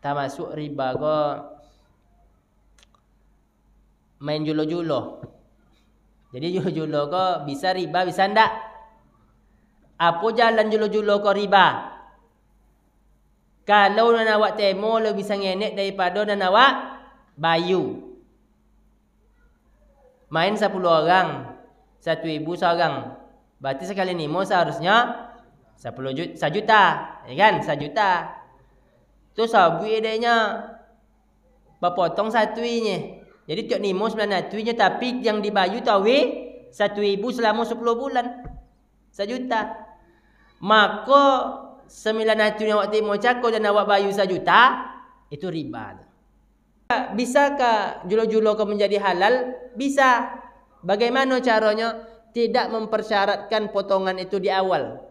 termasuk riba ko main julo-julo. Jadi julo-julo ko bisa riba bisa ndak? Apa jalan julo-julo ko riba? Kalau nak awak temo lebih bisa ngenek daripada nak awak bayu. Main 10 orang, 1.000 seorang. Berarti sekali nimo seharusnya 1 juta, ya kan? 1 juta. Tu sabu idenya berpotong 1-nya. Jadi tiap nimo 900-nya tapi yang dibayu tawi 1.000 selama 10 bulan. 1 juta. Maka 900 yang awak timo cako dan awak bayu 1 juta, itu riba. Bisakah julo-julo kau menjadi halal? Bisa. Bagaimana caranya? Tidak mempersyaratkan potongan itu di awal.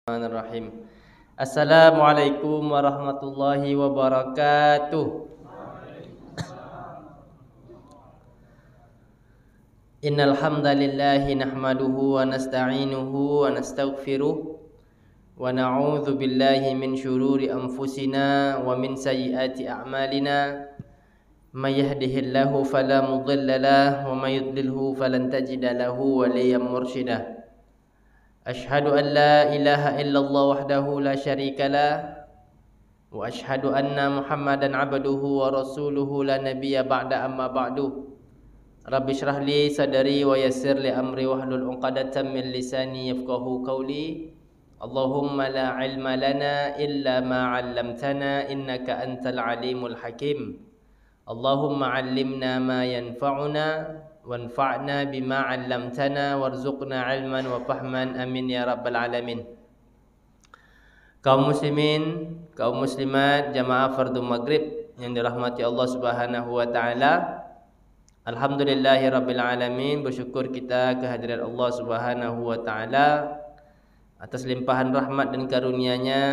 Bismillahirrahmanirrahim. Assalamualaikum warahmatullahi wabarakatuh. Innal hamdalillah nahmaduhu wa nasta'inuhu wa nastaghfiruh wa na'udzu billahi min shururi anfusina wa min sayyiati a'malina. May yahdihillahu fala mudilla lahu wa may yudlilhu falan tajida lahu waliyyan mursyida. Ashhadu an la ilaha illallah wahdahu la syarika lah wa ashhadu anna Muhammadan abduhu wa rasuluhu la nabiyya ba'da amma ba'du. Rabbi shrah li sadri wa yassir li amri wahlul 'uqdatam min lisani yafqahu qawli. Allahumma la ilma lana illa ma 'allamtana innaka antal alimul hakim. Allahumma 'allimna ma yanfa'una wanfa'na bima 'allamtana warzuqna 'ilman wa fahman amin ya rabbal alamin. Kaum muslimin, kaum muslimat, jamaah fardu maghrib yang dirahmati Allah Subhanahu wa taala. Alhamdulillahirabbil alamin, bersyukur kita kehadiran Allah Subhanahu wa taala atas limpahan rahmat dan karunia-Nya,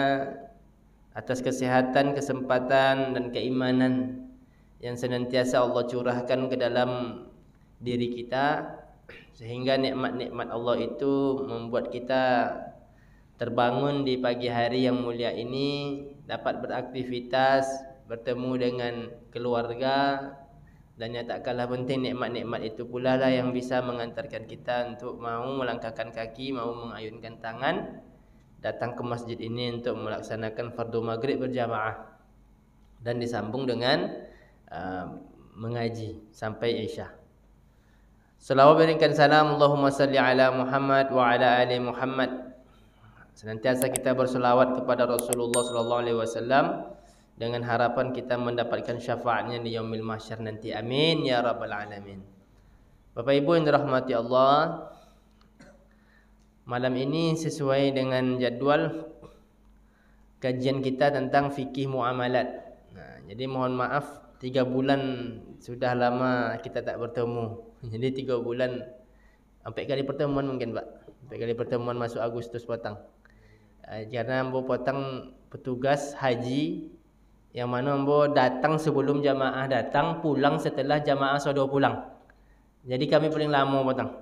atas kesehatan, kesempatan dan keimanan yang senantiasa Allah curahkan ke dalam diri kita, sehingga nikmat-nikmat Allah itu membuat kita terbangun di pagi hari yang mulia ini, dapat beraktivitas, bertemu dengan keluarga, dan yang tak kalah penting nikmat-nikmat itu pula lah yang bisa mengantarkan kita untuk mau melangkahkan kaki, mau mengayunkan tangan, datang ke masjid ini untuk melaksanakan fardu maghrib berjamaah dan disambung dengan mengaji sampai Isya. Selawat berikan salam Allahumma salli ala Muhammad wa ala ali Muhammad. Senantiasa kita berselawat kepada Rasulullah sallallahu alaihi wasallam dengan harapan kita mendapatkan syafaatnya di yaumil mahsyar nanti. Amin ya rabbal alamin. Bapak Ibu yang dirahmati Allah, malam ini sesuai dengan jadual kajian kita tentang fikih muamalat. Jadi mohon maaf 3 bulan sudah lama kita tak bertemu. Jadi 3 bulan 4 kali pertemuan mungkin Pak. 4 kali pertemuan masuk Agustus potong. Karena ambo potong petugas haji yang mana ambo datang sebelum jamaah datang, pulang setelah jamaah sudah pulang. Jadi kami paling lama potong.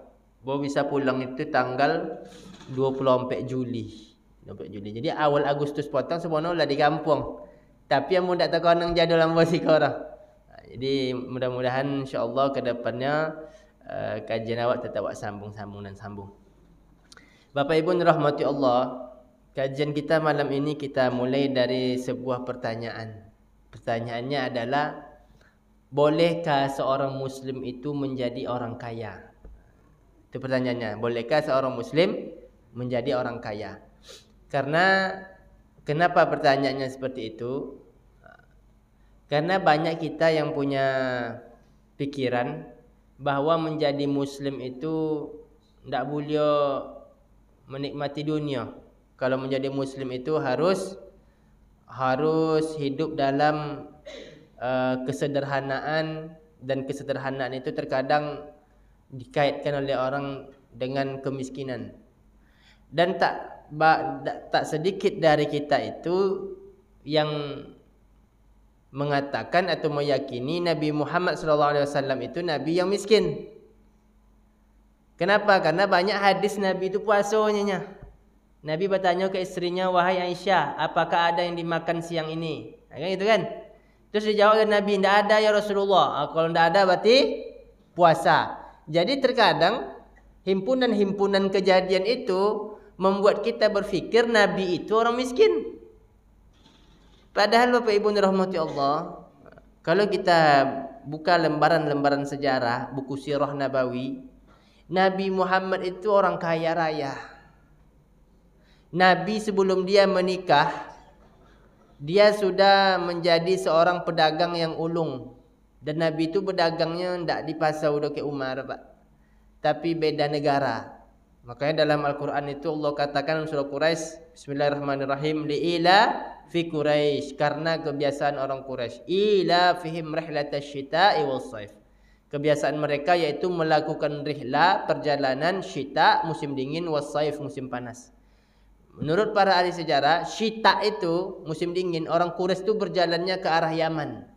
Ambo bisa pulang itu tanggal 24 Juli. 24 Juli. Jadi awal Agustus potong sebenarnya lah di kampung. Tapi yang muda tak konang jadul ambo sekarang. Jadi mudah-mudahan insya-Allah ke depannya kajian awak tetap awak sambung. Bapak Ibu dirahmati Allah, kajian kita malam ini kita mulai dari sebuah pertanyaan. Pertanyaannya adalah, bolehkah seorang muslim itu menjadi orang kaya? Itu pertanyaannya, bolehkah seorang muslim menjadi orang kaya? Karena kenapa pertanyaannya seperti itu? Karena banyak kita yang punya pikiran bahwa menjadi muslim itu tidak boleh menikmati dunia. Kalau menjadi muslim itu harus hidup dalam kesederhanaan, dan kesederhanaan itu terkadang dikaitkan oleh orang dengan kemiskinan. Dan tak sedikit dari kita itu yang mengatakan atau meyakini Nabi Muhammad SAW itu Nabi yang miskin. Kenapa? Karena banyak hadis Nabi itu puasanya. Nabi bertanya ke istrinya, wahai Aisyah, apakah ada yang dimakan siang ini? Kan gitu kan? Terus dijawab oleh Nabi, tidak ada ya Rasulullah. Kalau tidak ada berarti puasa. Jadi terkadang himpunan-himpunan kejadian itu membuat kita berfikir Nabi itu orang miskin. Padahal Bapak Ibu dirahmati Allah, kalau kita buka lembaran-lembaran sejarah, buku sirah Nabawi, Nabi Muhammad itu orang kaya raya. Nabi sebelum dia menikah, dia sudah menjadi seorang pedagang yang ulung. Dan Nabi itu berdagangnya tidak di pasar udah ke Umar, Pak, tapi beda negara. Makanya dalam Al-Quran itu Allah katakan dalam surah Quraisy, Bismillahirrahmanirrahim, li'ila fi Quraisy, karena kebiasaan orang Quraisy, ila fihim rihlatash syita'i was saif. Kebiasaan mereka yaitu melakukan rihla, perjalanan syita, musim dingin, was saif, musim panas. Menurut para ahli sejarah, syita itu musim dingin, orang Quraisy itu berjalannya ke arah Yaman.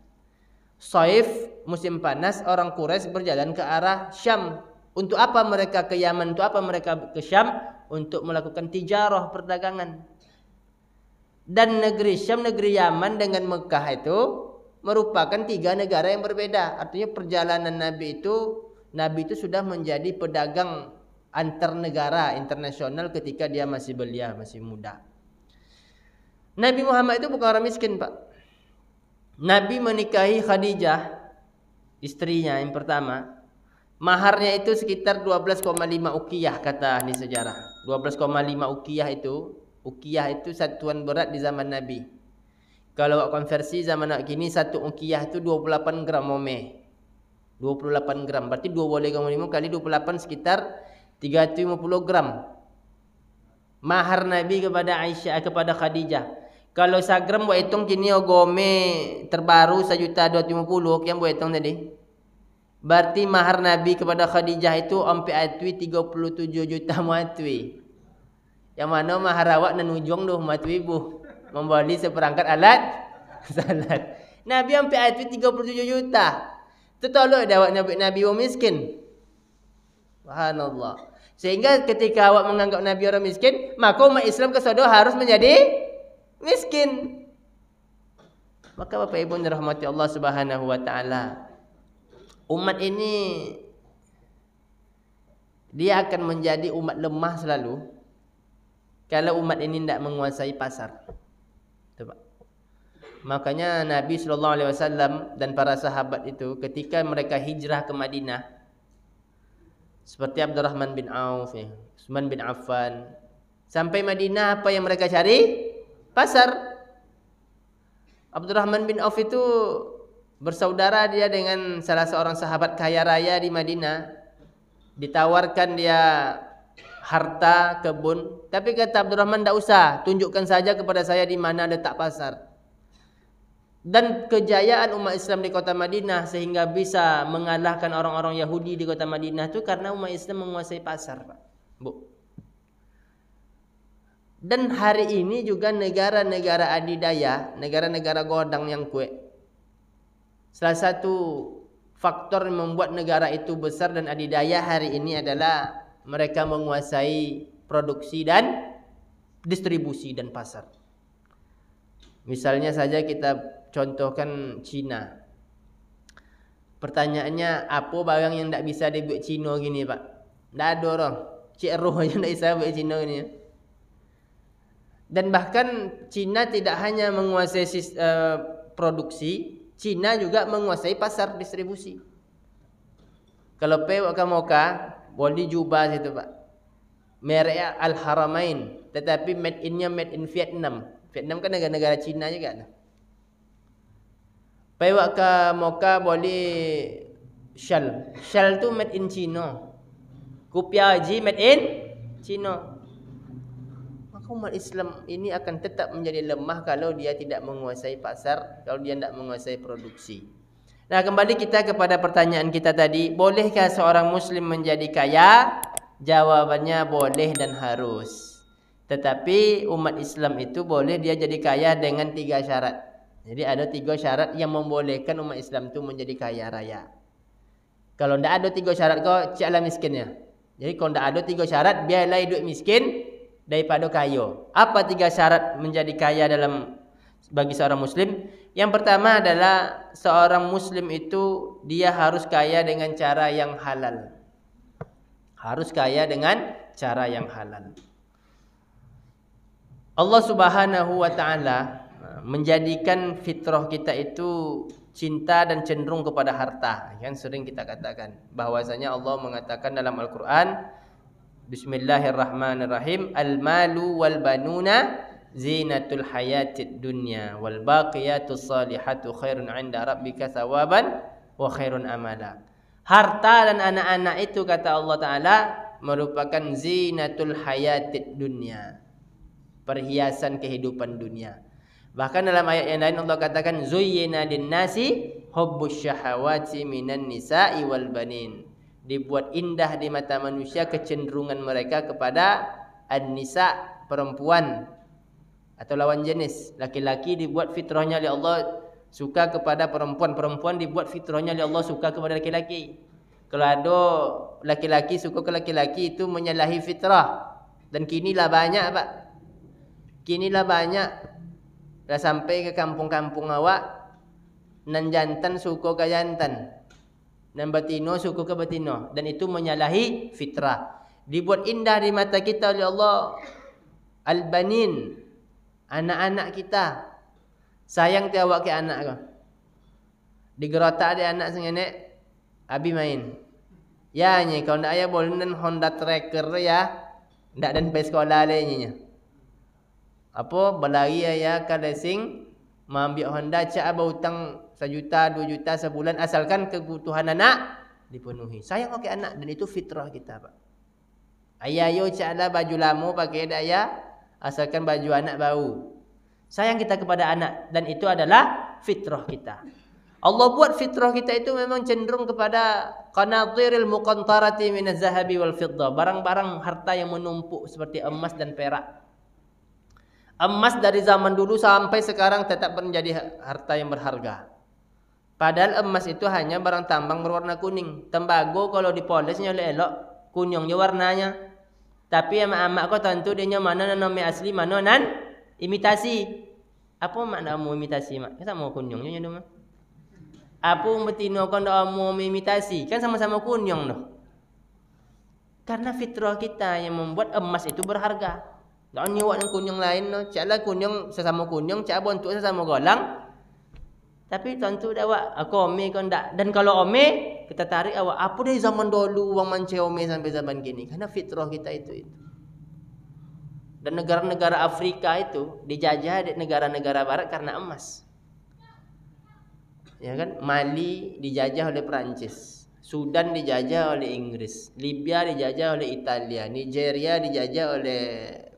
Saif, musim panas, orang Quraisy berjalan ke arah Syam. Untuk apa mereka ke Yaman? Untuk apa mereka ke Syam? Untuk melakukan tijarah, perdagangan. Dan negeri Syam, negeri Yaman dengan Mekah itu merupakan tiga negara yang berbeda. Artinya perjalanan Nabi itu sudah menjadi pedagang antar negara, internasional ketika dia masih belia, masih muda. Nabi Muhammad itu bukan orang miskin, Pak. Nabi menikahi Khadijah, istrinya yang pertama. Maharnya itu sekitar 12,5 uqiyah kata ahli sejarah. 12,5 uqiyah itu satuan berat di zaman Nabi. Kalau konversi zaman kini, satu uqiyah itu 28 gram mome. 28 gram. Berarti 2,5 kali 28 sekitar 350 gram. Mahar Nabi kepada Aisyah, kepada Khadijah. Kalau sagram buat hitung kini gome terbaru 1.250 yang buat hitung tadi. Berarti mahar Nabi kepada Khadijah itu sampai atwi 37 juta matwi. Yang mana mahar awak nan ujung doh matwi bu. Membeli seperangkat alat salat. Nabi sampai atwi 37 juta. Itu tolong dah awak Nabi orang miskin. Subhanallah. Sehingga ketika awak menganggap Nabi orang miskin, maka umat Islam kesodoh harus menjadi miskin. Maka Bapak Ibu dirahmati Allah Subhanahu wa taala, umat ini dia akan menjadi umat lemah selalu kalau umat ini tidak menguasai pasar. Coba. Makanya Nabi SAW dan para sahabat itu ketika mereka hijrah ke Madinah, seperti Abdurrahman bin Auf, Utsman bin Affan, sampai Madinah apa yang mereka cari? Pasar. Abdurrahman bin Auf itu bersaudara dia dengan salah seorang sahabat kaya raya di Madinah. Ditawarkan dia harta, kebun, tapi kata Abdurrahman, tidak usah, tunjukkan saja kepada saya di mana letak pasar. Dan kejayaan umat Islam di kota Madinah sehingga bisa mengalahkan orang-orang Yahudi di kota Madinah itu karena umat Islam menguasai pasar, Pak, Bu. Dan hari ini juga negara-negara adidaya, negara-negara godang yang kuat, salah satu faktor yang membuat negara itu besar dan adidaya hari ini adalah mereka menguasai produksi dan distribusi dan pasar. Misalnya saja kita contohkan Cina. Pertanyaannya, apa barang yang tidak bisa dibuat Cina gini, Pak? Tidak ada orang. Cik roh yang tidak bisa buat Cina gini. Dan bahkan Cina tidak hanya menguasai produksi, Cina juga menguasai pasar distribusi. Kalau pewak moka boleh jubah situ, Pak. Merek Al-Haramain, tetapi made in-nya made in Vietnam. Vietnam kan negara-negara Cina juga. Pewak ke moka boleh Shell. Shell tu made in China. Kopiah Haji made in China. Maka umat Islam ini akan tetap menjadi lemah kalau dia tidak menguasai pasar, kalau dia tidak menguasai produksi. Nah, kembali kita kepada pertanyaan kita tadi, bolehkah seorang muslim menjadi kaya? Jawabannya boleh dan harus. Tetapi umat Islam itu boleh dia jadi kaya dengan 3 syarat. Jadi ada 3 syarat yang membolehkan umat Islam itu menjadi kaya raya. Kalau tidak ada 3 syarat kau caklah miskinnya. Jadi kalau tidak ada 3 syarat, biarlah hidup miskin daripada kaya. Apa 3 syarat menjadi kaya bagi seorang muslim? Yang pertama adalah seorang muslim itu dia harus kaya dengan cara yang halal. Harus kaya dengan cara yang halal. Allah Subhanahu wa taala menjadikan fitrah kita itu cinta dan cenderung kepada harta. Kan sering kita katakan bahwasanya Allah mengatakan dalam Al-Qur'an, Bismillahirrahmanirrahim, al-malu wal banuna zinatul hayatid dunya wal baqiyatus salihatu khairun 'inda rabbika thawaban wa khairun amala. Harta dan anak-anak itu kata Allah taala merupakan zinatul hayatid dunya, perhiasan kehidupan dunia. Bahkan dalam ayat yang lain Allah katakan zuyyina lin-nasi hubbus syahawati minan nisa'i wal banin. Dibuat indah di mata manusia kecenderungan mereka kepada an-nisa, perempuan atau lawan jenis. Laki-laki dibuat fitrahnya oleh Allah suka kepada perempuan, perempuan dibuat fitrahnya oleh Allah suka kepada laki-laki. Kalau ada laki-laki suka ke laki-laki itu menyalahi fitrah. Dan kinilah banyak, Pak. Kinilah banyak. Dah sampai ke kampung-kampung awak, nan jantan suka ke jantan, nan batino suka ke batino, dan itu menyalahi fitrah. Dibuat indah di mata kita oleh Allah al-banin, anak-anak kita. Sayang ti awak ke anak kau. Digerotak dia anak sengenek, abi main. Ya nye kalau ndak ayah boleh dan Honda Tracker ya, ndak dan pergi sekolah lainnya. Apa berlari ayah ke racing, mengambil Honda cak abah hutang 1 juta 2 juta sebulan asalkan kebutuhan anak dipenuhi. Sayang okey anak, dan itu fitrah kita, Pak. Ayah yo cak ada baju lama pakai daya asalkan baju anak baru. Sayang kita kepada anak, dan itu adalah fitrah kita. Allah buat fitrah kita itu memang cenderung kepada qanatiril muqantarati minaz zahabi wal fiddah, barang-barang harta yang menumpuk seperti emas dan perak. Emas dari zaman dulu sampai sekarang tetap menjadi harta yang berharga. Padahal emas itu hanya barang tambang berwarna kuning. Tembago kalau dipolisnya elok, kunyongnya warnanya. Tapi amak-amak kau tentu dia mana nama asli, mana nan imitasi. Apa makna mau imitasi, mak? Kan sama kunyongnya tu mah. Apa betino kau ndak mau imitasi? Kan sama-sama kunyong noh. Karena fitrah kita yang membuat emas itu berharga. Tak ni awak dengan kunyong lain no, caklah kunyong sesama kunyong, cak bontuk sesama golang. Tapi tentu dah awak aku ome kau ndak. Dan kalau ome kita tarik awak apa dari zaman dulu wang mance ome sampai zaman kini. Karena fitrah kita itu. Dan negara-negara Afrika itu dijajah di negara-negara barat karena emas. Ya kan? Mali dijajah oleh Perancis. Sudan dijajah oleh Inggris, Libya dijajah oleh Italia, Nigeria dijajah oleh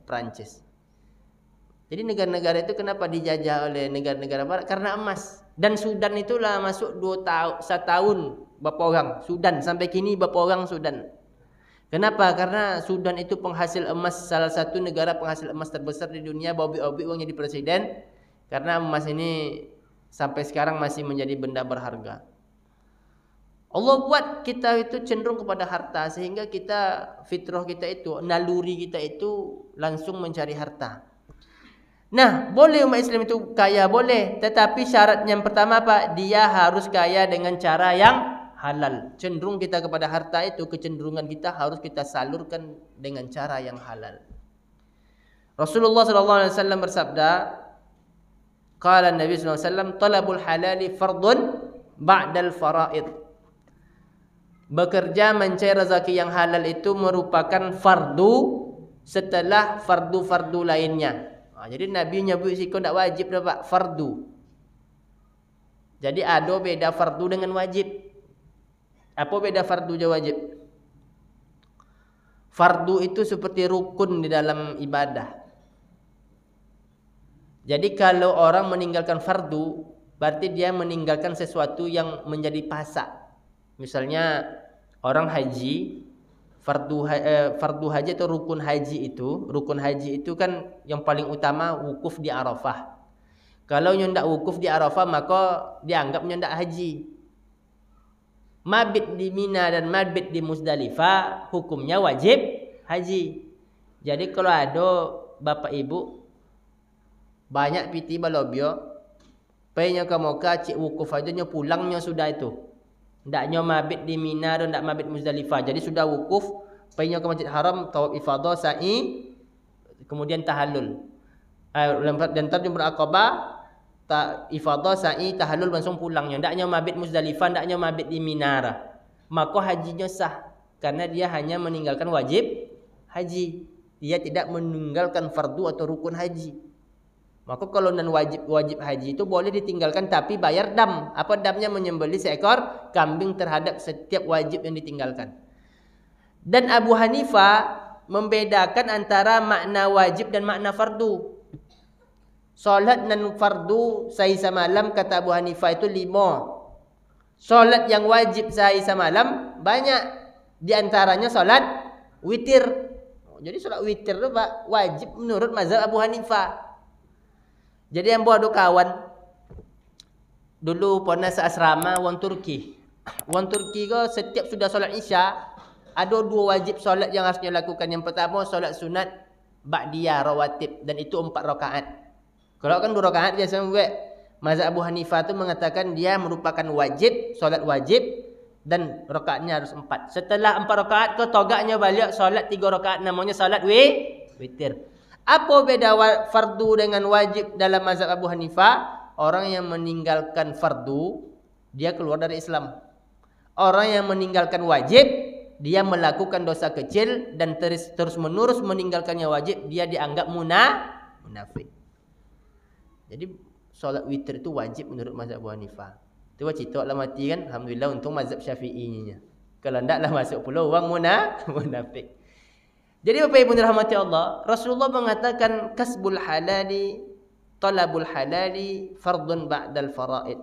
Perancis. Jadi negara-negara itu kenapa dijajah oleh negara-negara barat? Karena emas. Dan Sudan itulah masuk 2 tahun, 1 tahun berapa orang Sudan sampai kini berapa orang Sudan. Kenapa? Karena Sudan itu penghasil emas, salah satu negara penghasil emas terbesar di dunia. Bobby uang jadi presiden karena emas ini sampai sekarang masih menjadi benda berharga. Allah buat kita itu cenderung kepada harta sehingga kita fitrah kita itu, naluri kita itu langsung mencari harta. Nah, boleh umat Islam itu kaya boleh, tetapi syarat yang pertama apa? Dia harus kaya dengan cara yang halal. Cenderung kita kepada harta itu, kecenderungan kita harus kita salurkan dengan cara yang halal. Rasulullah SAW bersabda, qala Nabi SAW, talabul halali fardun ba'dal faraid. Bekerja mencari rezeki yang halal itu merupakan fardu setelah fardu-fardu lainnya. Jadi Nabi nyebut sikon tak wajib dah Pak, fardu. Jadi ada beda fardu dengan wajib. Apa beda fardu dan wajib? Fardu itu seperti rukun di dalam ibadah. Jadi kalau orang meninggalkan fardu, berarti dia meninggalkan sesuatu yang menjadi pasak. Misalnya orang haji, fardu haji atau rukun haji itu kan yang paling utama wukuf di Arafah. Kalau nyo ndak wukuf di Arafah maka dianggap nyo ndak haji. Mabit di Mina dan mabit di Muzdalifah hukumnya wajib haji. Jadi kalau ada bapak ibu banyak piti balobyo, paynya ke Mekah cik wukuf aja nyo pulangnya sudah itu. Ndak nyo mabit di Mina dan ndak mabit Muzdalifah. Jadi sudah wukuf, paynya ke Masjid Haram, tawaf ifadah, sa'i, kemudian tahallul. Dan ntar jumrah Aqabah, ifadah, sa'i, tahallul langsung pulangnya. Ndaknya mabit Muzdalifah, ndaknya mabit di Minara. Maka hajinya sah karena dia hanya meninggalkan wajib haji. Dia tidak meninggalkan fardu atau rukun haji. Maka kalau non wajib haji itu boleh ditinggalkan tapi bayar dam. Apa damnya? Menyembelih seekor kambing terhadap setiap wajib yang ditinggalkan. Dan Abu Hanifah membedakan antara makna wajib dan makna fardu. Solat nan fardu sehari semalam kata Abu Hanifah itu 5. Solat yang wajib sehari semalam banyak. Di antaranya solat witir. Jadi solat witir itu wajib menurut mazhab Abu Hanifah. Jadi yang buat kawan dulu pernah seasrama wong Turki. Wong Turki ko setiap sudah solat Isya ada 2 wajib solat yang harusnya lakukan. Yang pertama solat sunat ba'diyah rawatib dan itu 4 rakaat. Kalau kan 2 rakaat biasa buat. Mazhab Abu Hanifah itu mengatakan dia merupakan wajib, solat wajib dan rakaatnya harus 4. Setelah 4 rakaat ke togaknya balik solat 3 rakaat namanya solat witir. Apa beda fardu dengan wajib dalam mazhab Abu Hanifah? Orang yang meninggalkan fardu dia keluar dari Islam. Orang yang meninggalkan wajib dia melakukan dosa kecil dan terus menerus meninggalkannya wajib, dia dianggap munafik. Jadi solat witir itu wajib menurut mazhab Abu Hanifah. Itu cerita lah mati kan, alhamdulillah untung mazhab Syafi'inya. Kalau ndaklah masuk pula orang munafik. Jadi Bapak Ibu dirahmati Allah, Rasulullah mengatakan kasbul halali, talabul halali, fardun ba'dal faraid.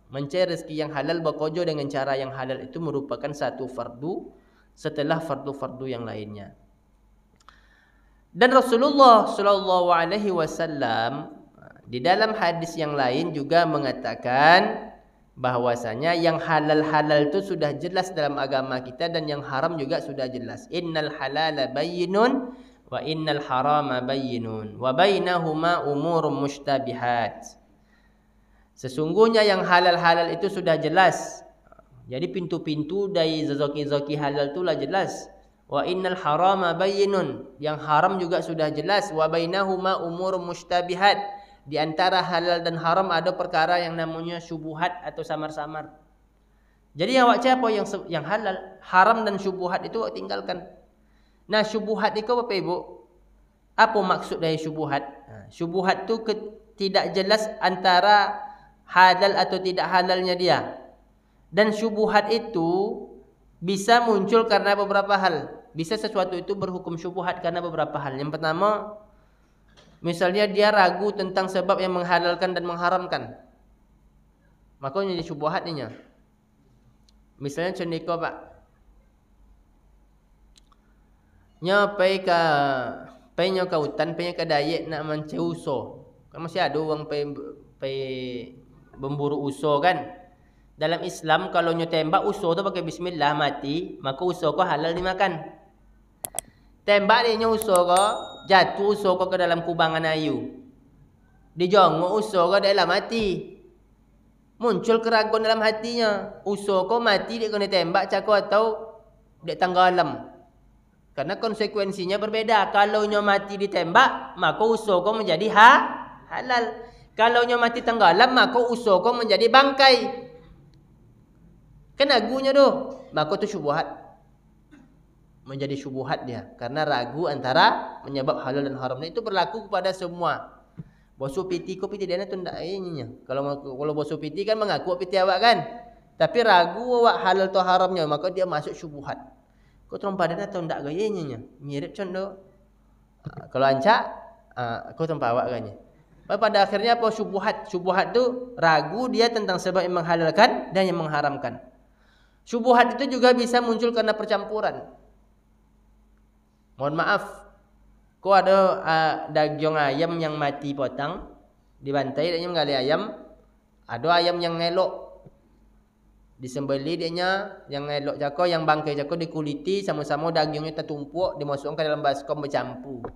Mencari rezeki yang halal, bekerja dengan cara yang halal itu merupakan satu fardu setelah fardu-fardu yang lainnya. Dan Rasulullah sallallahu alaihi wasallam di dalam hadis yang lain juga mengatakan bahwasanya yang halal-halal itu sudah jelas dalam agama kita dan yang haram juga sudah jelas. Innal halala bayyinun wa innal harama bayyinun wa bainahuma umurun mushtabihat. Sesungguhnya yang halal-halal itu sudah jelas. Jadi pintu-pintu dari rezeki-rezeki halal itulah jelas. Wa innal harama bayyinun, yang haram juga sudah jelas. Wa bainahuma umurun mushtabihat. Di antara halal dan haram ada perkara yang namanya syubhat atau samar-samar. Jadi yang awak apa yang halal, haram dan syubhat itu awak tinggalkan. Nah, syubhat itu Bapak Ibu, apa maksud dari syubhat? Syubhat itu tidak jelas antara halal atau tidak halalnya dia. Dan syubhat itu bisa muncul karena beberapa hal. Bisa sesuatu itu berhukum syubhat karena beberapa hal. Yang pertama, misalnya dia ragu tentang sebab yang menghalalkan dan mengharamkan, maka jadi syubhat ninya. Misalnya contoh Pak, nya pai nya ke hutan, pai nya ke dayek nak mancing uso. Kan masih ada orang pai memburu uso kan. Dalam Islam kalau nyo tembak uso tu pakai bismillah mati, maka uso ko halal dimakan. Tembak dia nyo uso ko, jatuh uso ko ke dalam kubangan ayu. Dijongok uso ko dia lah mati. Muncul keraguan dalam hatinya, uso ko mati dia kena tembak cako atau dia tenggelam. Karena konsekuensinya berbeda. Kalau nyo mati ditembak, maka uso ko menjadi halal. Kalau nyo mati tenggelam, maka uso ko menjadi bangkai. Kan agunya doh, maka itu syubhat. Menjadi syubhat dia karena ragu antara menyebab halal dan haram. Itu berlaku kepada semua. Bosu piti ko piti dia tu ndak ininya. Kalau bosu piti kan mengaku piti awak kan. Tapi ragu awak halal atau haramnya, maka dia masuk syubhat. Kau trompa dia atau ndak gayanya. Mirip contoh. Kalau ancak kau trompa awak gayanya. Pada akhirnya apa syubhat? Syubhat tu ragu dia tentang sebab yang menghalalkan dan yang mengharamkan. Syubhat itu juga bisa muncul karena percampuran. Mohon maaf, kau ada daging ayam yang mati potong, dibantai dia menggali ayam. Ada ayam yang elok disembeli dia yang elok jako, yang bangkai jako dikuliti sama-sama dagingnya tertumpuk dimasukkan ke dalam baskom bercampur.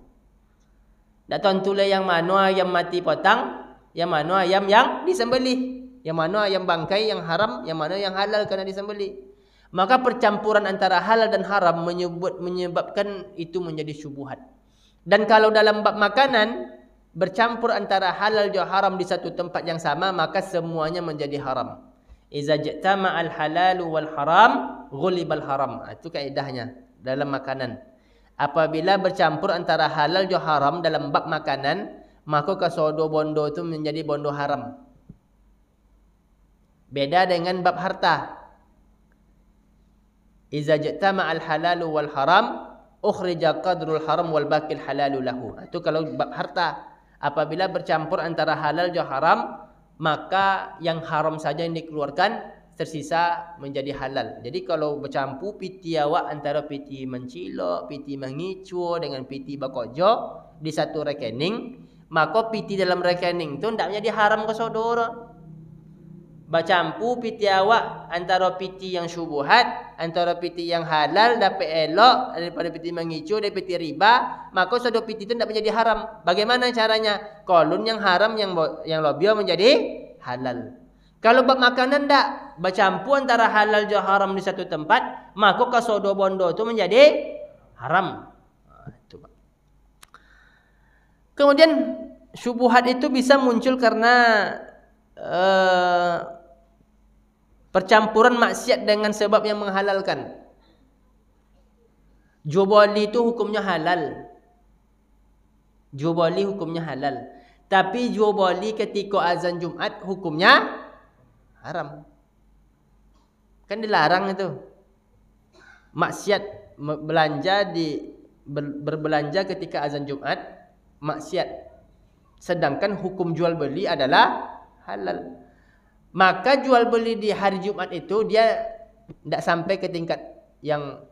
Tak tentu lah yang mana ayam mati potong, yang mana ayam yang disembeli, yang mana ayam bangkai yang haram, yang mana yang halal kena disembeli. Maka percampuran antara halal dan haram menyebabkan itu menjadi syubhat. Dan kalau dalam bab makanan bercampur antara halal dan haram di satu tempat yang sama, maka semuanya menjadi haram. Iza jtama'al halalu wal haram ghulibal haram. Itu kaidahnya dalam makanan. Apabila bercampur antara halal dan haram dalam bab makanan, maka kasodo bondo itu menjadi bondo haram. Beda dengan bab harta. Iza jtama'al halalu wal haram ukhrija qadrul haram wal baqil halalu lahu. Itu kalau bab harta. Apabila bercampur antara halal dan haram, maka yang haram saja yang dikeluarkan, tersisa menjadi halal. Jadi kalau bercampur piti awak antara piti mencilok, piti mengicu dengan piti bakojo di satu rekening, maka piti dalam rekening itu tidak menjadi haram ke saudara. Bercampur piti awak antara piti yang syubhat, antara piti yang halal dapat elok daripada piti mengicu, daripada piti riba, maka saudara piti itu tidak menjadi haram. Bagaimana caranya? Kolun yang haram yang lobio menjadi halal. Kalau bab makanan tak bercampur antara halal dan haram di satu tempat, maka kasodo bondo itu menjadi haram. Itu. Kemudian syubhat itu bisa muncul karena percampuran maksiat dengan sebab yang menghalalkan. Jual beli itu hukumnya halal. Jual beli hukumnya halal. Tapi jual beli ketika azan Jumat hukumnya haram. Kan dilarang itu. Maksiat berbelanja ketika azan Jumat maksiat. Sedangkan hukum jual beli adalah halal. Maka jual beli di hari Jumat itu dia tidak sampai ke tingkat yang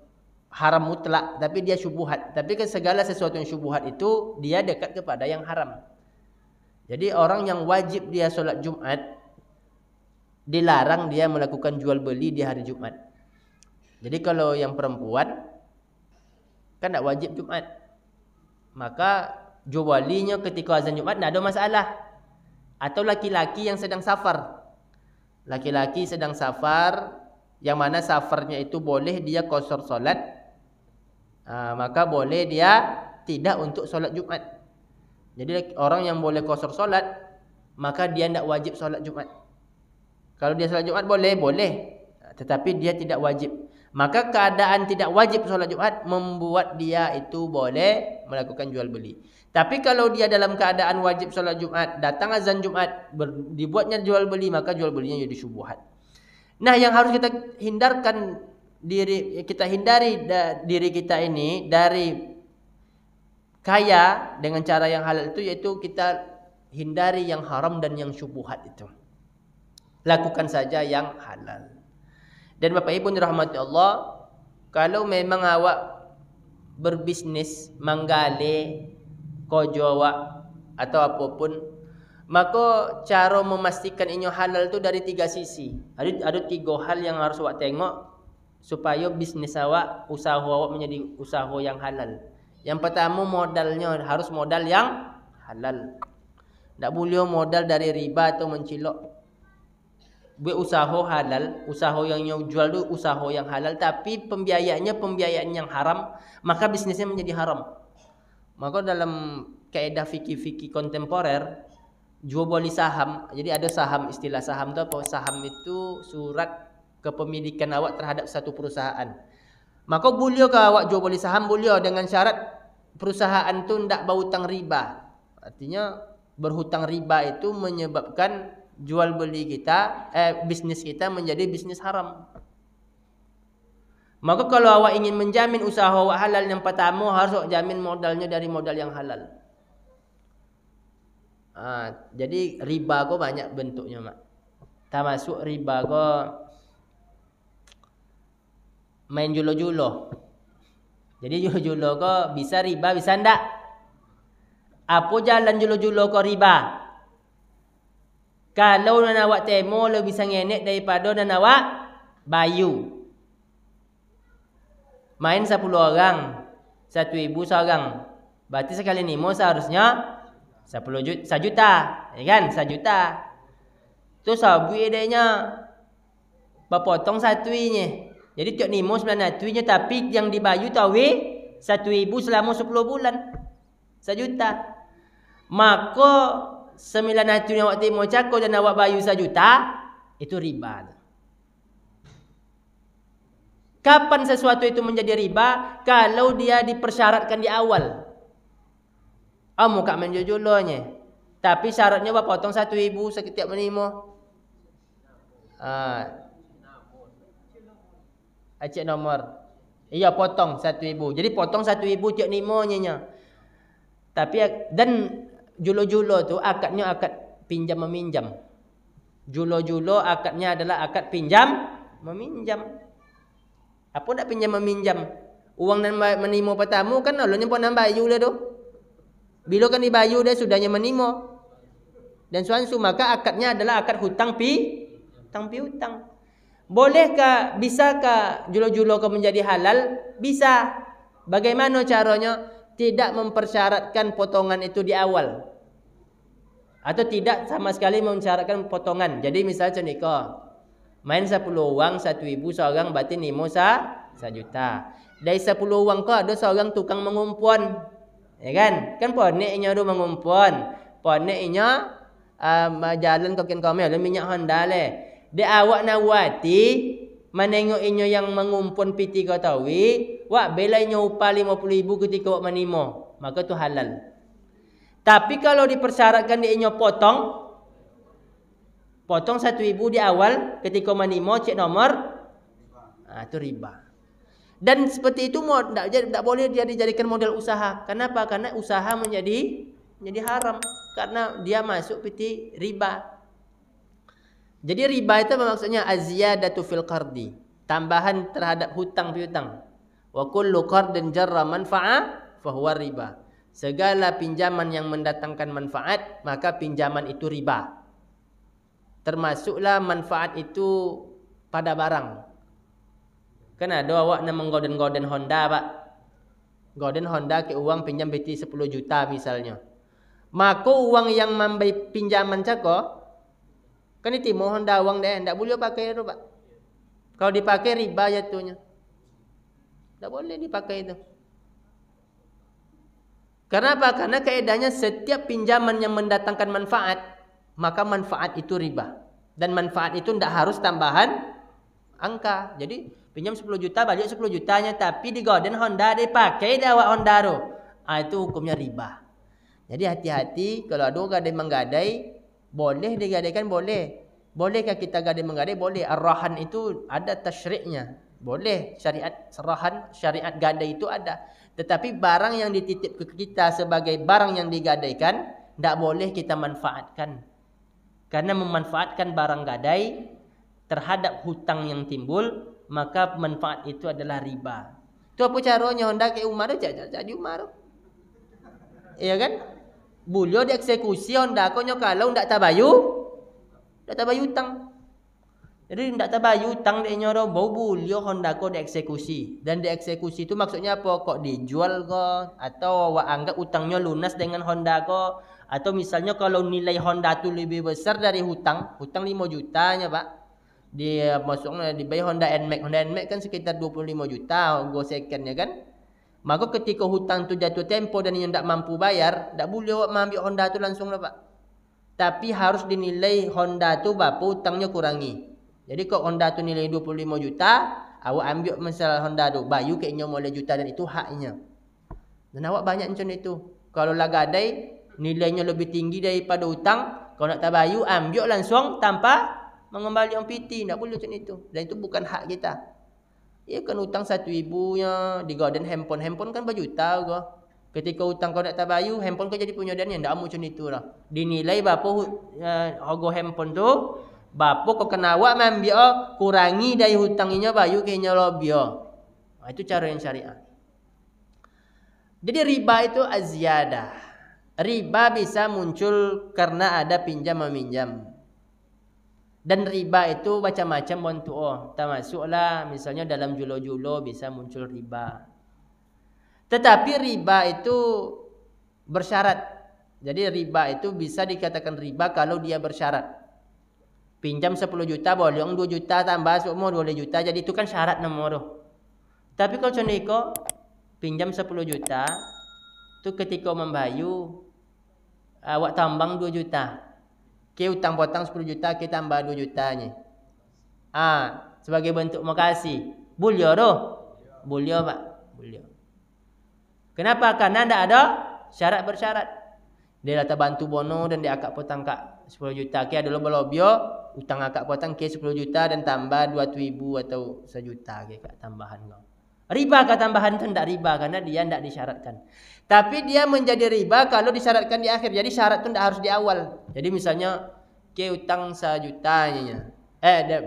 haram mutlak, tapi dia syubhat. Tapi kan segala sesuatu yang syubhat itu dia dekat kepada yang haram. Jadi orang yang wajib dia solat Jumat, dilarang dia melakukan jual beli di hari Jumat. Jadi kalau yang perempuan kan tidak wajib Jumat, maka jual belinya ketika azan Jumat tidak ada masalah. Atau laki-laki yang sedang safar. Laki-laki sedang safar, yang mana safarnya itu boleh dia qasar solat, maka boleh dia tidak untuk solat Jumat. Jadi orang yang boleh qasar solat, maka dia tidak wajib solat Jumat. Kalau dia solat Jumat boleh, tetapi dia tidak wajib. Maka keadaan tidak wajib solat Jumat membuat dia itu boleh melakukan jual beli. Tapi kalau dia dalam keadaan wajib solat Jumat, datang azan Jumat, dibuatnya jual beli, maka jual belinya jadi syubhat. Nah, yang harus kita hindarkan diri kita ini dari kaya dengan cara yang halal itu, yaitu kita hindari yang haram dan yang syubhat itu. Lakukan saja yang halal. Dan Bapak Ibu dirahmati Allah, kalau memang awak berbisnis manggali kojowa atau apapun, maka cara memastikan inyo halal itu dari 3 sisi. Ada 3 hal yang harus awak tengok supaya bisnis awak, usaha awak menjadi usaha yang halal. Yang pertama, modalnya harus modal yang halal. Tak boleh modal dari riba atau mencilok. Buat usaha halal, usaha yang jual tu usaha yang halal, tapi pembiayaannya yang haram, maka bisnisnya menjadi haram. Maka dalam kaedah fikih-fikih kontemporer, jual beli saham, jadi ada saham, istilah saham itu apa? Saham itu surat kepemilikan awak terhadap satu perusahaan. Maka boleh ke awak jual beli saham? Boleh, dengan syarat perusahaan itu tidak berhutang riba. Artinya berhutang riba itu menyebabkan jual beli kita, bisnis kita menjadi bisnis haram. Maka kalau awak ingin menjamin usaha awak halal, yang pertama harus awak jamin modalnya dari modal yang halal. Jadi riba kau banyak bentuknya, mak. Termasuk riba kau main julo-julo. Jadi julo-julo kau bisa riba, bisa ndak? Apa jalan julo-julo kau riba? Kalau nak awak temo lebih bisa ngenek daripada nak awak bayu. Main 10 orang, 1.000 seorang. Berarti sekali nimo seharusnya 1 juta, ya kan? 1 juta. Tu sabui adanya berpotong 1-nya. Jadi tiap nimo 900-nya, tapi yang dibayu tawi 1.000 selama 10 bulan. 1 juta. Maka 900 yang awak timo cako dan awak bayu 1 juta, itu riba. Kapan sesuatu itu menjadi riba? Kalau dia dipersyaratkan di awal. Muka menjujulonya. Tapi syaratnya potong 1.000 setiap menimo. Acik nomor. Iya, potong 1.000. Jadi potong 1.000 tiap nimonya. Tapi dan julo-julo tu akadnya akad pinjam meminjam. Julo-julo akadnya adalah akad pinjam meminjam. Apa nak pinjam meminjam? Uang dan menimo pertama kan alurnya pun nambah bayu lah tu. Bila kan dibayu dia sudahnya menimo. Dan suansu maka akadnya adalah akad hutang piutang. Bolehkah, bisakah julo-julo kau menjadi halal? Bisa. Bagaimana caranya? Tidak mempersyaratkan potongan itu di awal. Atau tidak sama sekali mensyaratkan potongan. Jadi misalnya nikah. Main 10 uang 1.000 seorang, berarti nimo 1 juta. Dari 10 uang kau ada seorang tukang mengumpun. Ya kan? Kan poneknya tu mengumpun. Poneknya jalan kokin komel minyak Honda le. Dia awak nawati menengok inyo yang mengumpun piti kau tawi, wak belainya upah 50.000 ketika wak menimo, maka tu halal. Tapi kalau dipersyaratkan dia inyo potong 1.000 di awal ketika menimo cek nomor, itu riba. Dan seperti itu tak boleh dia dijadikan modal usaha. Kenapa? Karena usaha menjadi haram karena dia masuk piti riba. Jadi riba itu maksudnya az-ziyadatu fil qardi, tambahan terhadap hutang piutang. Wa kullu qardin jarra manfa'a fa huwa riba. Segala pinjaman yang mendatangkan manfaat, maka pinjaman itu riba. Termasuklah manfaat itu pada barang. Kan ada awak nak menggoden Honda, Pak. Goden Honda ke uang pinjam BT 10 juta misalnya. Maka uang yang membayar pinjaman cako kan ditimo Honda uang dia, ndak boleh pakai itu, Pak. Kalau dipakai riba jatuhnya. Ndak boleh dipakai itu. Karena apa? Karena kaedahnya setiap pinjaman yang mendatangkan manfaat, maka manfaat itu riba. Dan manfaat itu ndak harus tambahan angka. Jadi pinjam 10 juta, balik 10 jutanya, tapi di Golden Honda dipakai di awak Honda tu. Itu hukumnya riba. Jadi hati-hati kalau ada gadai menggadai, boleh digadaikan boleh. Bolehkah kita gadai menggadai? Boleh. Ar-rahan itu ada tasyriknya. Boleh. Syariat serahan, syariat gadai itu ada. Tetapi barang yang dititip ke kita sebagai barang yang digadaikan, tidak boleh kita manfaatkan. Karena memanfaatkan barang gadai terhadap hutang yang timbul, maka manfaat itu adalah riba. Itu apa caranya? Honda ke Umar, jadi Umar. Iya kan? Beliau dieksekusi Honda konyo kalau ndak tabayu utang. Jadi ndak tabayu utang dia nyoro bau beliau Honda ko dieksekusi. Dan dieksekusi itu maksudnya apa? Kok dijual ko atau awak anggap utangnya lunas dengan Honda ko, atau misalnya kalau nilai Honda itu lebih besar dari hutang 5 jutanya, Pak. Dia masuknya dibayar Honda NMAX kan sekitar 25 juta go secondnya kan. Maka ketika hutang tu jatuh tempo dan yang tidak mampu bayar, tidak boleh awak mengambil Honda tu langsung lah, Pak. Tapi harus dinilai Honda tu berapa hutangnya kurangi. Jadi kalau Honda tu nilai 25 juta, awak ambil masalah Honda tu, bayu kayaknya mulai juta dan itu haknya. Dan awak banyak macam itu. Kalau lah gadai nilainya lebih tinggi daripada hutang, kalau nak tabayu ambil langsung tanpa mengembalikan PT, tidak boleh macam itu. Dan itu bukan hak kita. Ya kan hutang 1.000 nya di Golden handphone kan berjuta ke. Ketika hutang kau nak tabayu, handphone kau jadi punya dan ndak macam itu lah. Dinilai berapa harga handphone tu, berapa kau kena awak ambil kurangi dari hutangnya bayu kayaknya lebih. Itu cara yang syariat. Jadi riba itu az-ziyadah. Riba bisa muncul karena ada pinjam meminjam. Dan riba itu macam-macam bentuk. Termasuklah misalnya dalam julo-julo bisa muncul riba. Tetapi riba itu bersyarat. Jadi riba itu bisa dikatakan riba kalau dia bersyarat. Pinjam 10 juta, bolong 2 juta, tambah semua 2 juta. Jadi itu kan syarat nomor. Tapi kalau contoh pinjam 10 juta, itu ketika membayu, awak tambang 2 juta. Ke utang potong 10 juta, kita tambah 2 jutanya. Sebagai bentuk makasih. Boleh doh? Boleh Pak. Boleh. Kenapa? Karena tidak ada syarat bersyarat. Dia datang bantu bono dan dia akak potong kak 10 juta. Ke adalah belobio, utang akak potong ke 10 juta dan tambah 2.000 atau 1 juta ke kak tambahan kau. Riba ke tambahan itu tidak riba karena dia tidak disyaratkan. Tapi dia menjadi riba kalau disyaratkan di akhir. Jadi syarat itu tidak harus di awal. Jadi misalnya ke utang 1 jutanya.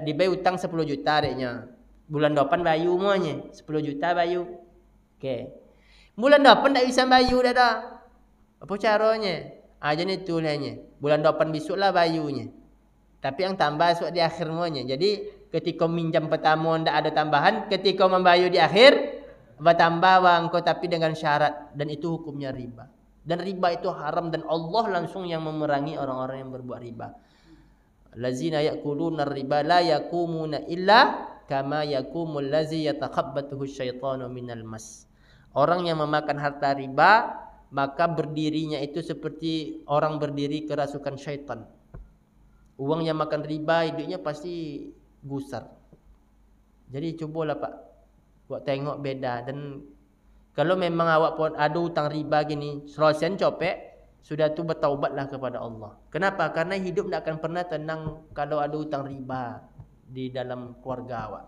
Dibayar utang 10 juta adeknya. Bulan depan bayu semuanya. 10 juta bayu. Oke. Bulan depan tidak bisa bayu dah. Apa caranya? Jadi tulahnya. Bulan depan besok lah bayunya. Tapi yang tambah esok di akhir semuanya. Jadi ketika minjam pertama tidak ada tambahan, ketika membayu di akhir bertambah wang kau tapi dengan syarat, dan itu hukumnya riba. Dan riba itu haram dan Allah langsung yang memerangi orang-orang yang berbuat riba. Lazina ya'kuluna riba la yaqumuna illa kama yaqumul ladzi yatakhabbathu syaitanu minal mas. Orang yang memakan harta riba maka berdirinya itu seperti orang berdiri kerasukan syaitan. Uang yang makan riba hidupnya pasti gusar. Jadi cobalah Pak, buat tengok beda. Dan kalau memang awak pun ada hutang riba gini, selesai copek, sudah tu bertaubatlah kepada Allah. Kenapa? Karena hidup tidak akan pernah tenang kalau ada hutang riba di dalam keluarga awak.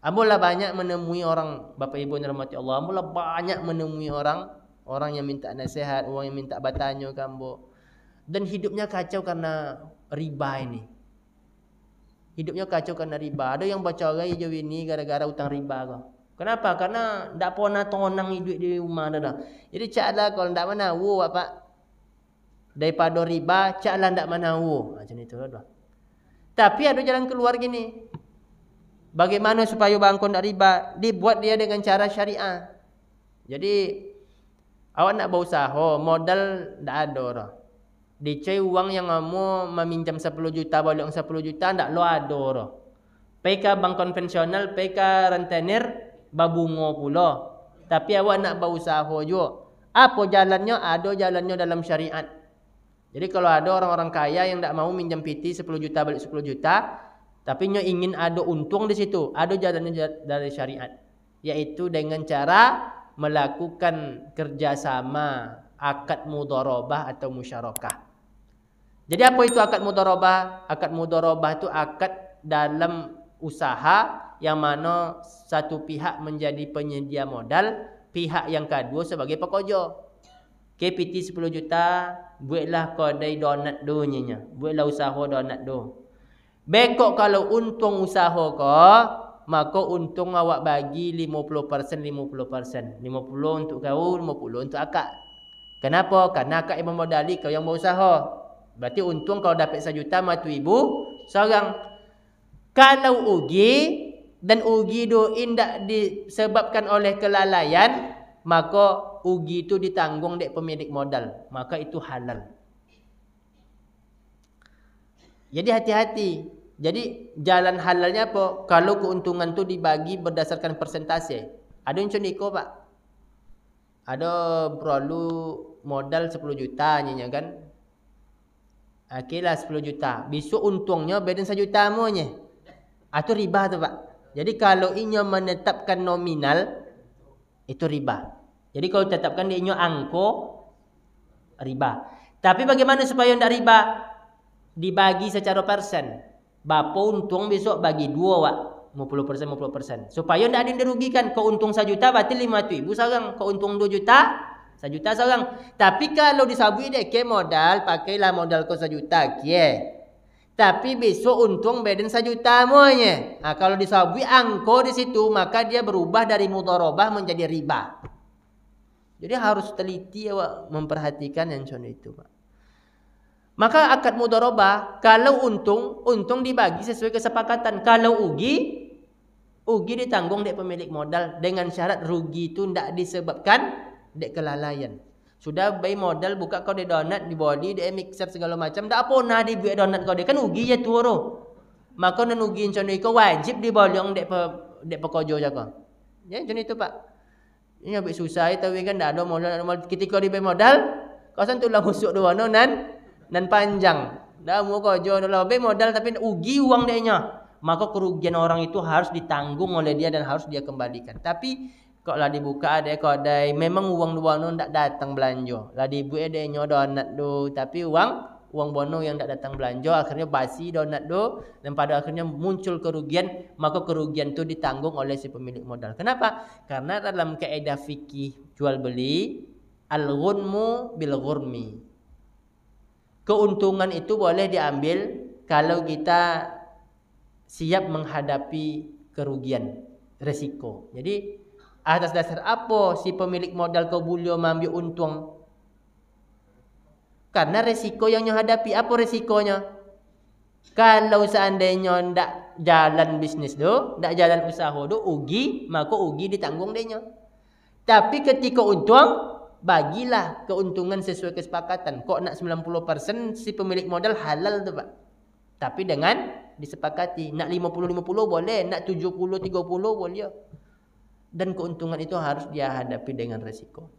Ambolah banyak menemui orang, Bapak Ibu yang dirahmati Allah, ambolah banyak menemui orang yang minta nasihat, orang yang minta bertanya ke ambo. Dan hidupnya kacau karena riba ini. Hidupnya kacau karena riba. Ada yang baca rai jauh ini gara-gara hutang riba kau. Kenapa? Karena tak pernah tonang hidup di rumah dah. Jadi caklah kalau tak menawu apa daripada riba, caklah tak menawu. Macam itu dah. Tapi ada jalan keluar gini. Bagaimana supaya bangkon tak riba? Dibuat dia dengan cara syariah. Jadi awak nak berusaha, modal tak ada dah. Dicai uang yang kamu meminjam 10 juta, bolong 10 juta, tak lo ada dah. Pergi bank konvensional, pergi rentenir, babungo pula. Tapi awak nak berusaha juga. Apa jalannya? Ada jalannya dalam syariat. Jadi kalau ada orang-orang kaya yang tak mau minjam PT 10 juta balik 10 juta, tapi nyo ingin ada untung di situ, ada jalannya dari syariat, yaitu dengan cara melakukan kerjasama, akad mudharabah atau musyarakah. Jadi apa itu akad mudharabah? Akad mudharabah itu akad dalam usaha yang mana satu pihak menjadi penyedia modal, pihak yang kedua sebagai pekerja. KPT 10 juta, buatlah kedai donat dunia, buatlah usaha donat do. Bekok kalau untung usaha kau, maka untung awak bagi 50%, 50%. 50 untuk kau, 50 untuk akak. Kenapa? Karena akak yang memodali, kau yang berusaha. Berarti untung kalau dapat 1 juta, matu ibu seorang. Kalau ugi, dan ugi itu tidak disebabkan oleh kelalaian, maka ugi itu ditanggung oleh pemilik modal. Maka itu halal. Jadi hati-hati. Jadi jalan halalnya apa? Kalau keuntungan itu dibagi berdasarkan persentase. Ada yang contoh Pak. Ada perlu modal 10 juta nya kan. Okeylah 10 juta. Besok untungnya beda 1 juta semuanya. Itu riba tu Pak. Jadi kalau inyo menetapkan nominal itu riba. Jadi kalau tetapkan dia inyo angko riba. Tapi bagaimana supaya tidak riba? Dibagi secara persen. Bapa untung besok bagi 2 Pak. 50%. Supaya tidak ada yang dirugikan. Kau untung 1 juta berarti 500,000 seorang. Kau untung 2 juta 1 juta seorang. Tapi kalau disabui dek modal, pakailah modal kau 1 juta kie. Tapi besok untung beda 1 juta semuanya. Kalau disabui angko di situ, maka dia berubah dari mudharabah menjadi riba. Jadi harus teliti awak memperhatikan yang contoh itu Pak. Maka akad mudharabah kalau untung dibagi sesuai kesepakatan. Kalau ugi ditanggung dek pemilik modal dengan syarat rugi itu tidak disebabkan dek kelalaian. Sudah bayi modal buka kau dek donat di body dek mixer segala macam, tak apa nah dibuat donat kau dek kan ugi ya tuh. Maka nan ugi macam itu wajib dibolong dek pekojo jaga. Ya macam itu Pak. Ini habis susah tapi kan tidak ada modal. Ketika diberi modal, kau san tulang rusuk dua nan panjang. Dah mau kojo lebih modal tapi ugi uang deknya. Maka kerugian orang itu harus ditanggung oleh dia dan harus dia kembalikan. Tapi kalau lah dibuka ada kodai memang uang dua non tak datang belanja. Lah dibuat ada donat do tapi uang bono yang tak datang belanja akhirnya basi donat do dan pada akhirnya muncul kerugian, maka kerugian itu ditanggung oleh si pemilik modal. Kenapa? Karena dalam kaidah fikih jual beli al-ghunmu bil ghurmi. Keuntungan itu boleh diambil kalau kita siap menghadapi kerugian, resiko. Jadi atas dasar apa si pemilik modal kau boleh mengambil untung? Karena resiko yang hadapi. Apa resikonya? Kalau seandainya ndak jalan bisnis do, ndak jalan usaha do, ugi, maka ugi ditanggung denya. Tapi ketika untung, bagilah keuntungan sesuai kesepakatan. Kok nak 90% si pemilik modal halal tu Pak. Tapi dengan disepakati. Nak 50-50 boleh, nak 70-30 boleh. Dan keuntungan itu harus dia hadapi dengan resiko.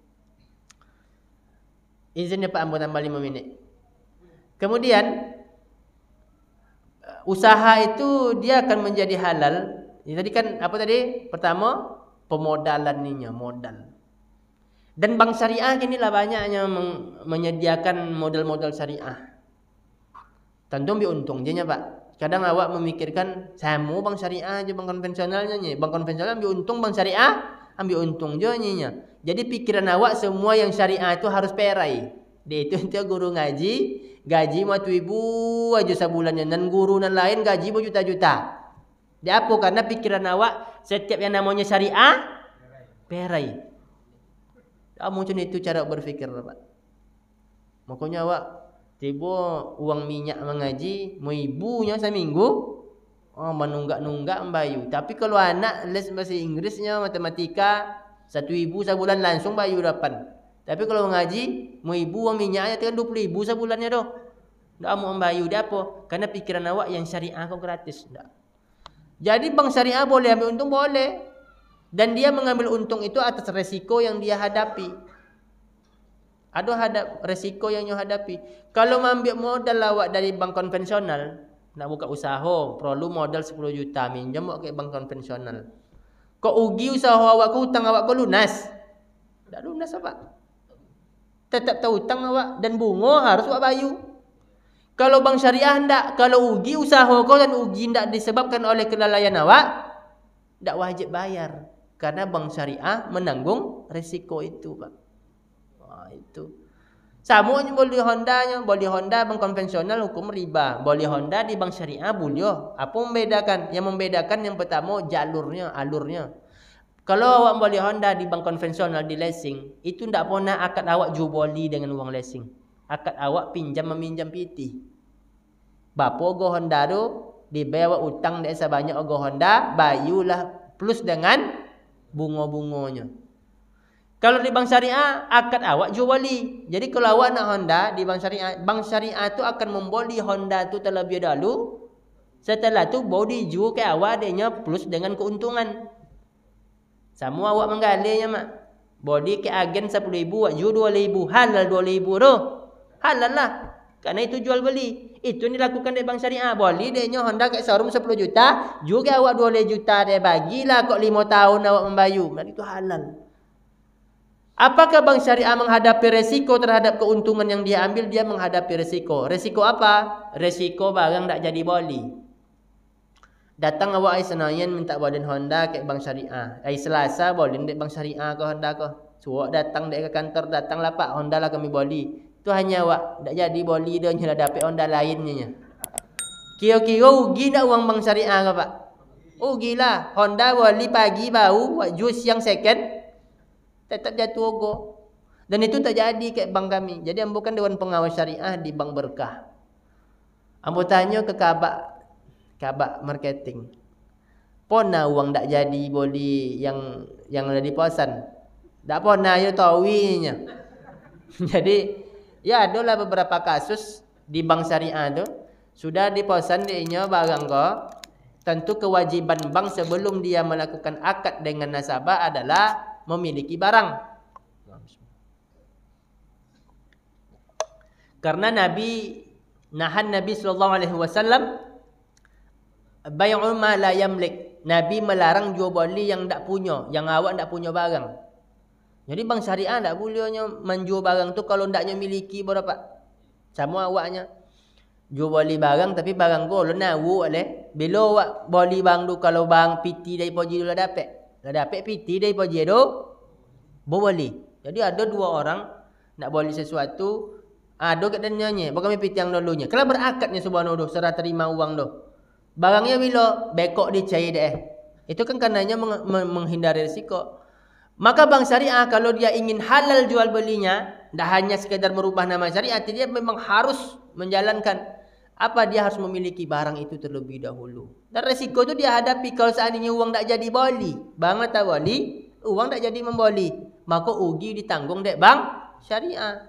Izinnya Pak Ambo tambah 5 minit. Kemudian usaha itu dia akan menjadi halal. Ya, tadi kan apa tadi? Pertama pemodalan ninya, modal. Dan bank syariah inilah banyaknya menyediakan modal-modal syariah. Tentu ambil untung je nya Pak. Kadang awak memikirkan saya mau bank syariah aja bank konvensionalnya nya. Bank konvensional ambil untung, bank syariah ambil untung je nya. Jadi pikiran awak semua yang syariah itu harus perai. Dia itu guru ngaji, gaji mah 1.000 aja sebulannya, dan guru nan lain gaji berjuta-juta. Dia apa? Karena pikiran awak setiap yang namanya syariah perai. Macam itu cara berpikir Pak. Makanya awak tiba uang minyak mengaji mau ibunya seminggu, menunggak-nunggak membayu. Tapi kalau anak les bahasa Inggrisnya, matematika 1.000 sebulan langsung bayu 8. Tapi kalau mengaji, mau ibu uang minyaknya kan 20.000 sebulannya doh. Ndak mau membayu dia apa? Karena pikiran awak yang syariah kok gratis. Ndak. Jadi bank syariah boleh ambil untung boleh. Dan dia mengambil untung itu atas resiko yang dia hadapi. Ada resiko yang dia hadapi. Kalau mengambil modal awak dari bank konvensional, nak buka usaha, perlu modal 10 juta, minjam ke bank konvensional. Kok ugi usaha awak, hutang awak kok lunas? Tak lunas apa? Tetap tahu hutang awak dan bunga harus awak bayu. Kalau bank syariah ndak, kalau ugi usaha kau dan ugi ndak disebabkan oleh kelalaian awak, ndak wajib bayar karena bank syariah menanggung resiko itu, Pak. Wah, itu. Sama boleh Honda bank konvensional hukum riba, boleh Honda di bank syariah boleh. Apa membedakan? Yang membedakan yang pertama jalurnya, alurnya. Kalau awak boleh Honda di bank konvensional di leasing, itu tidak pernah akad awak juboli dengan uang leasing. Akad awak pinjam meminjam PT. Bapa ogo Honda tu dibayar awak utang dek sebanyak ogo Honda, bayulah plus dengan bunga-bunganya. Kalau di bank syariah akad awak juboli. Jadi kalau awak nak Honda di bank syariah tu akan memboli Honda tu terlebih dahulu. Setelah tu baru dijual ke awak adanya plus dengan keuntungan. Semua awak menggalinya mak. Body ke agen 10.000, awak jual 2.000, halal 2.000 tu. Halal lah. Karena itu jual beli. Itu dilakukan di bank syariah. Boleh dia Honda ke showroom 10 juta, juga awak 2 juta dia bagilah kok 5 tahun awak membayu. Dan itu halal. Apakah bank syariah menghadapi resiko terhadap keuntungan yang dia ambil? Dia menghadapi resiko. Resiko apa? Resiko barang tak jadi boli. Datang awak Senayan minta badan Honda ke bank syariah. Selasa boleh dek bank syariah ke Honda ke. Suwak datang dek ke kantor, datanglah Pak, Honda lah kami boli. Itu hanya awak tak jadi boli dia hanya dapat Honda lainnya. Kira-kira ugi tak uang bank syariah ke Pak? Ugilah. Honda boli pagi bau, jual siang second, tetap jatuh ogo. Dan itu tak jadi ke bank kami. Jadi bukan Dewan Pengawas Syariah di Bank Berkah. Ambo tanya ke kabak marketing. Pona uang tak jadi boleh yang ada di posan. Tak pona yo tawinya. Jadi ya adalah beberapa kasus di bank syariah tu sudah di posan dia barang ko. Tentu kewajiban bank sebelum dia melakukan akad dengan nasabah adalah memiliki barang. Karena Nabi sallallahu alaihi wasallam bai'u ma la yamlik. Nabi melarang jual beli yang tak punya, yang awak tak punya barang. Jadi bank syariah tak bolehnya menjual barang tu kalau taknya miliki berapa. Sama awaknya. Jual beli barang tapi barang go lo nawu oleh. Bila awak beli barang tu kalau barang PT dari poji lah dapat. Lah dapat PT dari poji tu boleh. Jadi ada dua orang nak beli sesuatu, ada kat danyanya, bukan PT yang dulunya. Kalau berakadnya subhanahu tu serah terima uang tu. Barangnya bila bekok dicair deh. Itu kan karenanya menghindari risiko. Maka bank syariah kalau dia ingin halal jual belinya, tidak hanya sekedar merubah nama syariah, dia memang harus menjalankan apa, dia harus memiliki barang itu terlebih dahulu. Dan risiko itu dia hadapi kalau seandainya uang tak jadi boli. Bank tak boli, uang tak jadi memboli, maka ugi ditanggung dek bank syariah.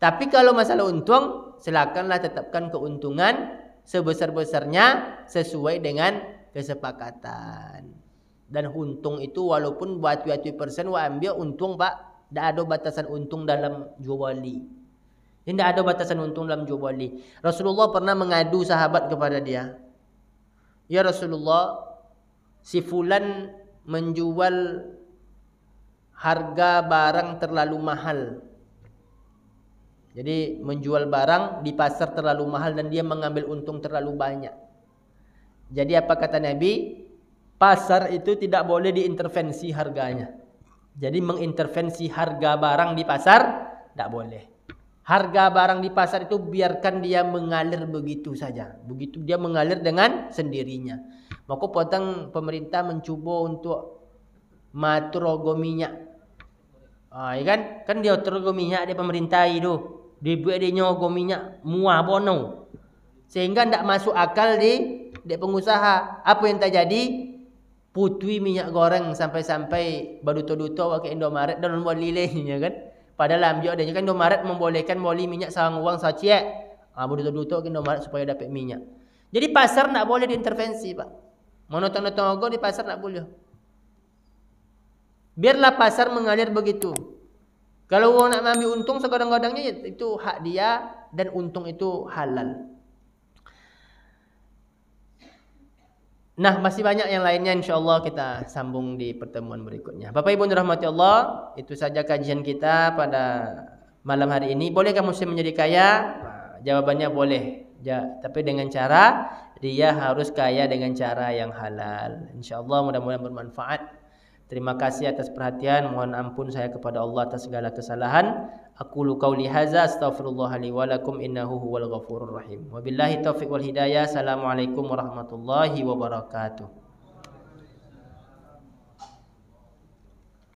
Tapi kalau masalah untung, silakanlah tetapkan keuntungan sebesar-besarnya sesuai dengan kesepakatan. Dan untung itu walaupun buat 20% wa ambil untung pak, tidak ada batasan untung dalam jual beli. Tidak ada batasan untung dalam jual beli. Rasulullah pernah mengadu sahabat kepada dia. Ya Rasulullah, si fulan menjual harga barang terlalu mahal. Jadi menjual barang di pasar terlalu mahal dan dia mengambil untung terlalu banyak. Jadi apa kata Nabi? Pasar itu tidak boleh diintervensi harganya. Jadi mengintervensi harga barang di pasar tidak boleh. Harga barang di pasar itu biarkan dia mengalir begitu saja. Begitu dia mengalir dengan sendirinya. Maka potong pemerintah mencuba untuk matur ogo minyak. Ya kan? Kan dia atur ogo minyak dia pemerintah itu. Dibuat dia nyogo minyak muah bono. Sehingga tidak masuk akal di pengusaha. Apa yang terjadi? Putui minyak goreng sampai-sampai baduto-duto pakai Indomaret dan boli lainnya kan. Padahal ambil adanya kan Indomaret membolehkan boli minyak sarang uang saciek. Baduto-duto ke Indomaret supaya dapat minyak. Jadi pasar tak boleh diintervensi, Pak. Monotong-notong di pasar tak boleh. Biarlah pasar mengalir begitu. Kalau orang nak ambil untung segadang-gadangnya itu hak dia dan untung itu halal. Nah, masih banyak yang lainnya insyaAllah kita sambung di pertemuan berikutnya. Bapak Ibu dirahmati Allah, itu saja kajian kita pada malam hari ini. Bolehkah muslim menjadi kaya? Jawabannya boleh. Tapi dengan cara dia harus kaya dengan cara yang halal. InsyaAllah mudah-mudahan bermanfaat. Terima kasih atas perhatian. Mohon ampun saya kepada Allah atas segala kesalahan. Aqulu qauli hadza astaghfirullah li wa lakum innahu huwal ghafurur rahim. Wabillahi taufiq wal hidayah. Assalamualaikum warahmatullahi wabarakatuh.